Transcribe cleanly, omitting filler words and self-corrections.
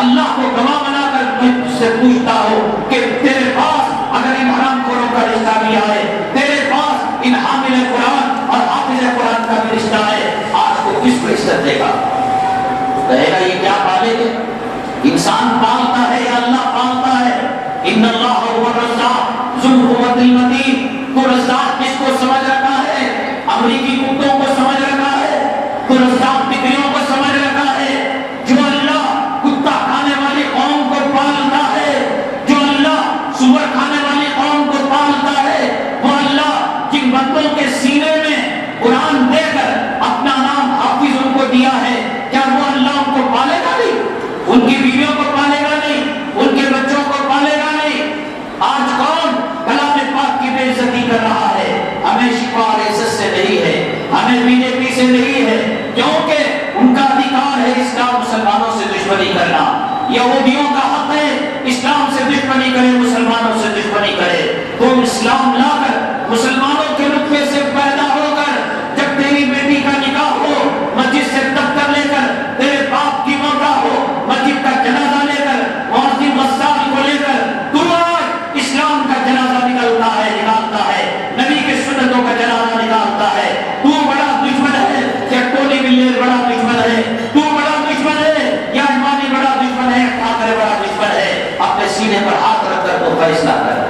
اللہ کو گواہ بنا کر مجھ سے پوچھتا ہو کہ تیرے پاس اگر ان حرام خوروں کا رشتہ بھی آئے، تیرے پاس ان حامل قرآن اور حافظ قرآن کا بھی رشتہ ہے، آج کو کس کو عزت دے گا؟ کہے گا یہ کیا پالے گے؟ انسان پالتا ہے یا اللہ پالتا ہے؟ ان اللہ هو الرزاق ذو القوة المتین۔ تو رزاق کس کو سمجھ رکھا ہے؟ امریکی کتوں کو سمجھ رکھا ہے؟ تو رزاق بکریوں کو سمجھ رکھا ہے؟ جو اللہ کتا کھانے والی قوم کو پالتا ہے، جو اللہ سور کھانے والی قوم کو پالتا ہے، وہ اللہ جن بندوں کے سینے میں قرآن دے کر اپنا نام حافظ ان کو دیا ہے، کیا وہ اللہ ان کو پالے گا نہیں؟ ان کی بیویوں کو پالے گا نہیں؟ ان کے بچوں کو پالے گا نہیں؟ آج کون کلام پاک کی بے عزتی کر رہا ہے؟ ہمیں شفا اور عزت سے نہیں ہے، ہمیں بی جے پی سے نہیں ہے، کیونکہ ان کا ادھیکار ہے اسلام مسلمانوں سے دشمنی کرنا۔ یہودیوں کا حق ہے اسلام سے دشمنی کرے، مسلمانوں سے دشمنی کرے۔ تو اسلام لا کر مسلمانوں کے رتبے سے پیدا ہو کر جب تیری بیٹی کا نکاح ہو، مسجد سے دفتر لے کر تیرے باپ کی موقع ہو، مسجد کا جنازہ لے کر مؤذن غسال کو لے کر تو آج اسلام کا جنازہ نکالتا ہے، نبی کے سنتوں کا جنازہ نکالتا ہے۔ تو بڑا دشمن ہے یا ٹولی ملیر بڑا دشمن ہے؟ تو بڑا دشمن ہے یا ایمانی بڑا دشمن ہے، ٹھاکرے بڑا دشمن ہے؟ اپنے سینے پر ہاتھ رکھ کر تو فیصلہ کر۔